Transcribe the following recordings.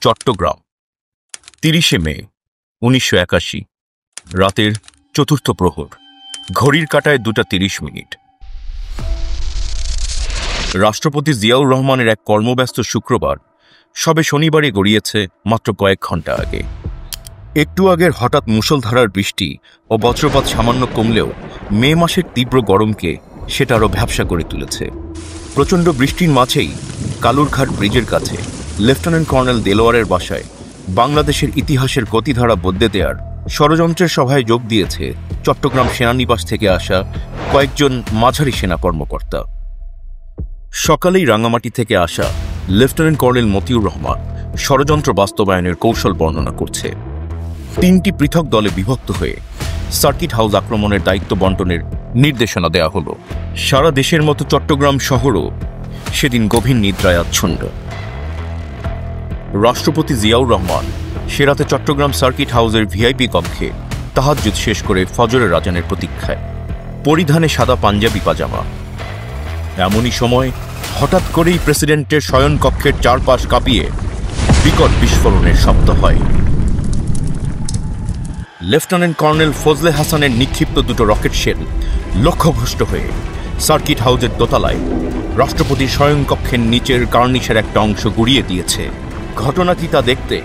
চট্টগ্রাম ৩০শে মে ১৯৮১ রাতের চতুর্থ প্রহর। ঘড়ির কাঁটায় ২:৩০। রাষ্ট্রপতি জিয়াউর রহমানের এক কর্মব্যস্ত শুক্রবার সবে শনিবারে গড়িয়েছে মাত্র কয়েক ঘণ্টা আগে। একটু আগের হঠাৎ মুষলধারার বৃষ্টি ও বজ্রপাত সামান্য কমলেও মে মাসের তীব্র গরমকে সেটা আরও ভ্যাপসা করে তুলেছে। প্রচণ্ড বৃষ্টির মাঝেই কালুরঘাট ব্রিজের কাছে লেফটেন্যান্ট কর্নেল দেলোয়ারের বাসায় বাংলাদেশের ইতিহাসের গতিধারা বদলে দেওয়ার ষড়যন্ত্রের সভায় যোগ দিয়েছে চট্টগ্রাম সেনানিবাস থেকে আসা কয়েকজন মাঝারি সেনা কর্মকর্তা। সকালেই রাঙামাটি থেকে আসা লেফটেন্যান্ট কর্নেল মতিউর রহমান ষড়যন্ত্র বাস্তবায়নের কৌশল বর্ণনা করছে। ৩টি পৃথক দলে বিভক্ত হয়ে সার্কিট হাউস আক্রমণের দায়িত্ব বণ্টনের নির্দেশনা দেওয়া হলো। সারা দেশের মতো চট্টগ্রাম শহরও সেদিন গভীর নিদ্রায় আচ্ছন্ন। রাষ্ট্রপতি জিয়াউর রহমান সে রাতে চট্টগ্রাম সার্কিট হাউসের ভিআইপি কক্ষে তাহাজ্জুদ শেষ করে ফজরের আজানের প্রতীক্ষায়, পরিধানে সাদা পাঞ্জাবি পাজামা। এমনই সময় হঠাৎ করেই প্রেসিডেন্টের শয়নকক্ষের চারপাশ কাঁপিয়ে বিকট বিস্ফোরণের শব্দ হয়। লেফটেন্যান্ট কর্নেল ফজলে হাসানের নিক্ষিপ্ত দুটো রকেট শেল লক্ষ্যভ্রষ্ট হয়ে সার্কিট হাউসের দোতলায় রাষ্ট্রপতির শয়নকক্ষের নিচের কার্নিশের একটা অংশ গুড়িয়ে দিয়েছে। ঘটনা কি তা দেখতে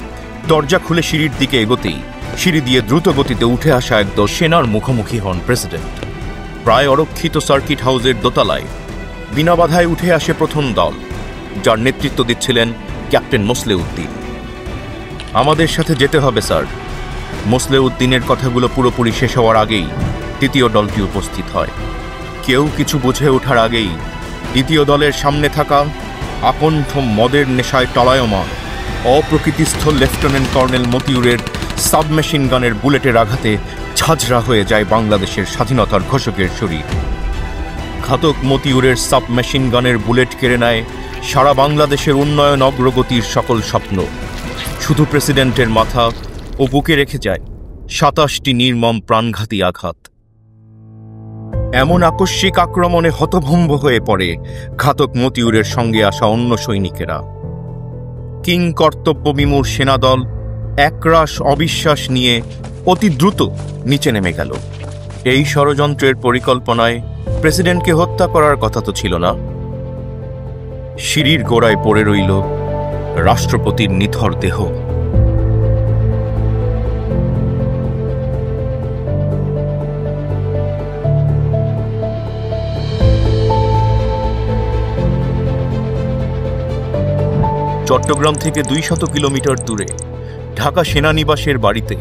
দরজা খুলে সিঁড়ির দিকে এগোতেই সিঁড়ি দিয়ে দ্রুত গতিতে উঠে আসা একদল সেনার মুখোমুখি হন প্রেসিডেন্ট। প্রায় অরক্ষিত সার্কিট হাউসের দোতলায় বিনা বাধায় উঠে আসে প্রথম দল, যার নেতৃত্ব দিচ্ছিলেন ক্যাপ্টেন মোসলেউদ্দিন। আমাদের সাথে যেতে হবে স্যার। মোসলেউদ্দিনের কথাগুলো পুরোপুরি শেষ হওয়ার আগেই তৃতীয় দলটি উপস্থিত হয়। কেউ কিছু বুঝে ওঠার আগেই দ্বিতীয় দলের সামনে থাকা আকণ্ঠ মদের নেশায় টলায়মান অপ্রকৃতিস্থ লেফটেন্যান্ট কর্নেল মতিউরের সাবমেশিন গানের বুলেটের আঘাতে ঝাঁঝরা হয়ে যায় বাংলাদেশের স্বাধীনতার ঘোষকের শরীর। ঘাতক মতিউরের সাবমেশিন গানের বুলেট কেড়ে নেয় সারা বাংলাদেশের উন্নয়ন অগ্রগতির সকল স্বপ্ন। শুধু প্রেসিডেন্টের মাথা ও বুকে রেখে যায় ২৭টি নির্মম প্রাণঘাতী আঘাত। এমন আকস্মিক আক্রমণে হতভম্ব হয়ে পড়ে ঘাতক মতিউরের সঙ্গে আসা অন্য সৈনিকেরা। কিং কর্তব্যবিমূঢ় সেনাদল একরাশ অবিশ্বাস নিয়ে অতি দ্রুত নিচে নেমে গেল। এই ষড়যন্ত্রের পরিকল্পনায় প্রেসিডেন্টকে হত্যা করার কথা তো ছিল না। সিঁড়ির গোড়ায় পড়ে রইল রাষ্ট্রপতির নিথর দেহ। চট্টগ্রাম থেকে ২০০ কিলোমিটার দূরে ঢাকা সেনানিবাসের বাড়িতে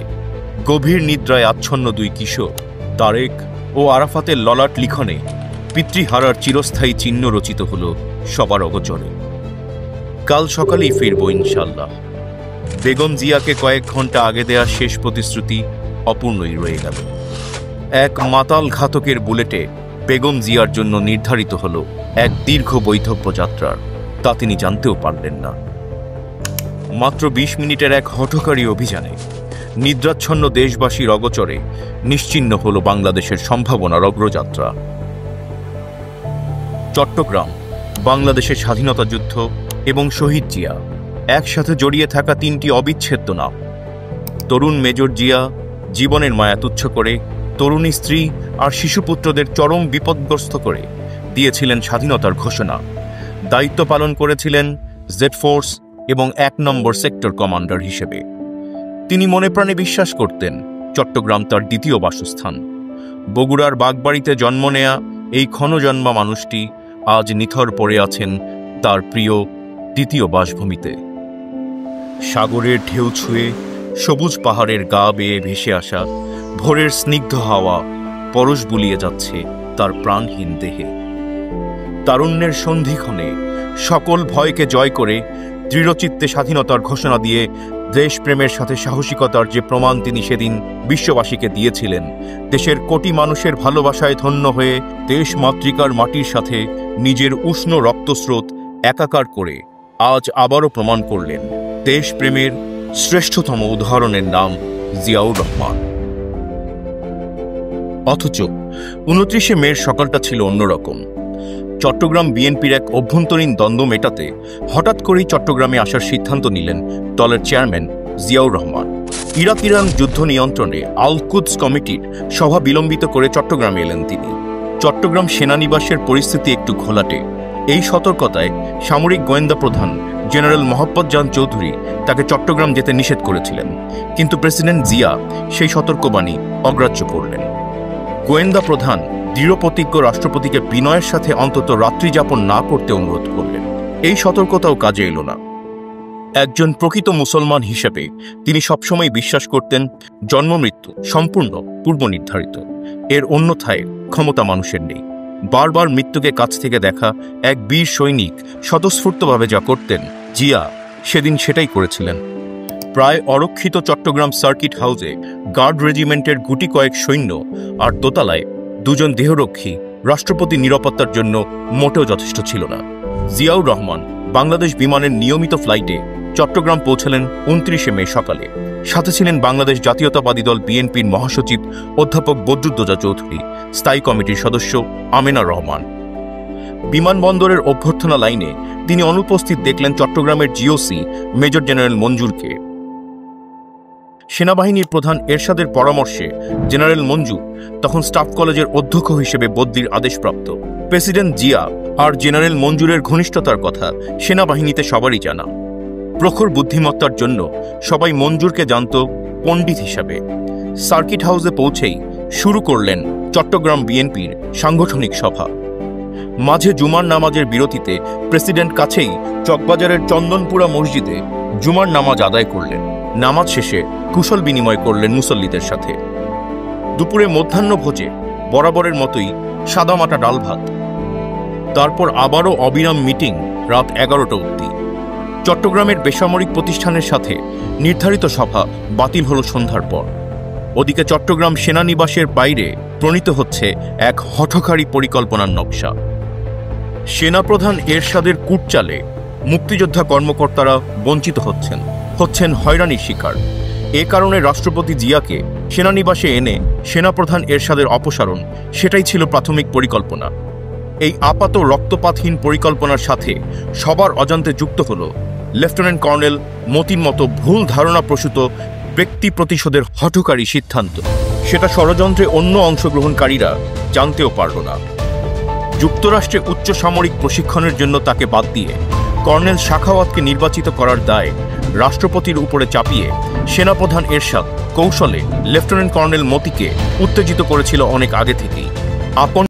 গভীর নিদ্রায় আচ্ছন্ন দুই কিশোর তারেক ও আরাফাতের ললাট লিখনে পিতৃহারার চিরস্থায়ী চিহ্ন রচিত হল সবার অগোচরে। কাল সকালেই ফিরব ইনশাল্লাহ। বেগম জিয়াকে কয়েক ঘন্টা আগে দেয়া শেষ প্রতিশ্রুতি অপূর্ণই রয়ে গেল। এক মাতাল ঘাতকের বুলেটে বেগম জিয়ার জন্য নির্ধারিত হল এক দীর্ঘ বৈধব্য যাত্রার, তা তিনি জানতেও পারলেন না। মাত্র ২০ মিনিটের এক হঠকারী অভিযানে নিদ্রাচ্ছন্ন দেশবাসীর অগোচরে নিশ্চিহ্ন হল বাংলাদেশের সম্ভাবনার অগ্রযাত্রা। চট্টগ্রাম বাংলাদেশের স্বাধীনতা যুদ্ধ এবং শহীদ জিয়া একসাথে জড়িয়ে থাকা ৩টি অবিচ্ছেদ্য নাম। তরুণ মেজর জিয়া জীবনের মায়া তুচ্ছ করে তরুণী স্ত্রী আর শিশুপুত্রদের চরম বিপদগ্রস্ত করে দিয়েছিলেন স্বাধীনতার ঘোষণা। দায়িত্ব পালন করেছিলেন জেড ফোর্স এবং ১ নম্বর সেক্টর কমান্ডার হিসেবে। তিনি মনে প্রাণে বিশ্বাস করতেন চট্টগ্রাম তার দ্বিতীয় বাসস্থান। বগুড়ার বাগবাড়িতে জন্ম নেয়া এই ক্ষণজন্মা মানুষটি আজ নিথর পড়ে আছেন তার প্রিয় দ্বিতীয় বাসভূমিতে। সাগরের ঢেউ ছুঁয়ে সবুজ পাহাড়ের গা বেয়ে ভেসে আসা ভোরের স্নিগ্ধ হাওয়া পরশ বুলিয়ে যাচ্ছে তার প্রাণহীন দেহে। তারুণ্যের সন্ধিক্ষণে সকল ভয়কে জয় করে দৃঢ়চিত্তে স্বাধীনতার ঘোষণা দিয়ে দেশপ্রেমের সাথে সাহসিকতার যে প্রমাণ তিনি সেদিন বিশ্ববাসীকে দিয়েছিলেন, দেশের কোটি মানুষের ভালোবাসায় ধন্য হয়ে দেশ মাতৃকার মাটির সাথে নিজের উষ্ণ রক্তস্রোত একাকার করে আজ আবারও প্রমাণ করলেন দেশপ্রেমের শ্রেষ্ঠতম উদাহরণের নাম জিয়াউর রহমান। অথচ ২৯শে মের সকালটা ছিল অন্যরকম। চট্টগ্রাম বিএনপির এক অভ্যন্তরীণ দ্বন্দ্ব মেটাতে হঠাৎ করেই চট্টগ্রামে আসার সিদ্ধান্ত নিলেন দলের চেয়ারম্যান জিয়াউর রহমান। ইরাক-ইরান যুদ্ধ নিয়ন্ত্রণে আল কুদস কমিটির সভা বিলম্বিত করে চট্টগ্রামে এলেন তিনি। চট্টগ্রাম সেনানিবাসের পরিস্থিতি একটু ঘোলাটে। এই সতর্কতায় সামরিক গোয়েন্দা প্রধান জেনারেল মোহাম্মদ জান চৌধুরী তাকে চট্টগ্রাম যেতে নিষেধ করেছিলেন, কিন্তু প্রেসিডেন্ট জিয়া সেই সতর্কবাণী অগ্রাহ্য করলেন। গোয়েন্দা প্রধান দৃঢ়প্রতিজ্ঞ রাষ্ট্রপতিকে বিনয়ের সাথে অন্তত রাত্রি যাপন না করতে অনুরোধ করলেন। এই সতর্কতাও কাজে এলো না। একজন প্রকৃত মুসলমান হিসেবে তিনি সবসময় বিশ্বাস করতেন জন্মমৃত্যু সম্পূর্ণ পূর্বনির্ধারিত, এর অন্যথায় ক্ষমতা মানুষের নেই। বারবার মৃত্যুকে কাছ থেকে দেখা এক বীর সৈনিক স্বতঃস্ফূর্তভাবে যা করতেন, জিয়া সেদিন সেটাই করেছিলেন। প্রায় অরক্ষিত চট্টগ্রাম সার্কিট হাউসে গার্ড রেজিমেন্টের গুটি কয়েক সৈন্য আর দোতলায় দুজন দেহরক্ষী রাষ্ট্রপতি নিরাপত্তার জন্য মোটেও যথেষ্ট ছিল না। জিয়াউর রহমান বাংলাদেশ বিমানের নিয়মিত ফ্লাইটে চট্টগ্রাম পৌঁছালেন 29শে মে সকালে। সাথে ছিলেন বাংলাদেশ জাতীয়তাবাদী দল বিএনপির মহাসচিব অধ্যাপক বদরুদ্দোজা চৌধুরী, স্থায়ী কমিটির সদস্য আমেনা রহমান। বিমানবন্দরের অভ্যর্থনা লাইনে তিনি অনুপস্থিত দেখলেন চট্টগ্রামের জিওসি মেজর জেনারেল মঞ্জুরকে। সেনাবাহিনীর প্রধান এরশাদের পরামর্শে জেনারেল মঞ্জু তখন স্টাফ কলেজের অধ্যক্ষ হিসেবে বদলির আদেশপ্রাপ্ত। প্রেসিডেন্ট জিয়া আর জেনারেল মঞ্জুরের ঘনিষ্ঠতার কথা সেনাবাহিনীতে সবারই জানা। প্রখর বুদ্ধিমত্তার জন্য সবাই মঞ্জুরকে জানত পণ্ডিত হিসাবে। সার্কিট হাউসে পৌঁছেই শুরু করলেন চট্টগ্রাম বিএনপির সাংগঠনিক সভা। মাঝে জুমার নামাজের বিরতিতে প্রেসিডেন্ট কাছেই চকবাজারের চন্দনপুরা মসজিদে জুমার নামাজ আদায় করলেন। নামাজ শেষে কুশল বিনিময় করলেন মুসল্লিদের সাথে। দুপুরে মধ্যাহ্ন ভোজে বরাবরের মতোই সাদামাটা ডাল ভাত। তারপর আবারও অবিরাম মিটিং রাত 11টা অবধি। চট্টগ্রামের বেসামরিক প্রতিষ্ঠানের সাথে নির্ধারিত সভা বাতিল হল সন্ধ্যার পর। ওদিকে চট্টগ্রাম সেনানিবাসের বাইরে প্রণীত হচ্ছে এক হঠকারী পরিকল্পনার নকশা। সেনাপ্রধান এরশাদের কূটচালে মুক্তিযোদ্ধা কর্মকর্তারা বঞ্চিত হচ্ছেন হয়রানির শিকার। এ কারণে রাষ্ট্রপতি জিয়াকে সেনানিবাসে এনে সেনাপ্রধান এরশাদের অপসারণ, সেটাই ছিল প্রাথমিক পরিকল্পনা। এই আপাত রক্তপাতহীন পরিকল্পনার সাথে সবার অজান্তে যুক্ত হল লেফটেন্যান্ট কর্নেল মতির মতো ভুল ধারণা প্রসূত ব্যক্তি প্রতিশোধের হঠকারী সিদ্ধান্ত। সেটা ষড়যন্ত্রে অন্য অংশগ্রহণকারীরা জানতেও পারল না। যুক্তরাষ্ট্রে উচ্চ সামরিক প্রশিক্ষণের জন্য তাকে বাদ দিয়ে কর্নেল শাখাওয়াতকে নির্বাচিত করার দায় রাষ্ট্রপতির উপরে চাপিয়ে সেনাপ্রধান এরশাদ কৌশলে লেফটেন্যান্ট কর্নেল মতিকে উত্তেজিত করেছিল অনেক আগে থেকেই। আপন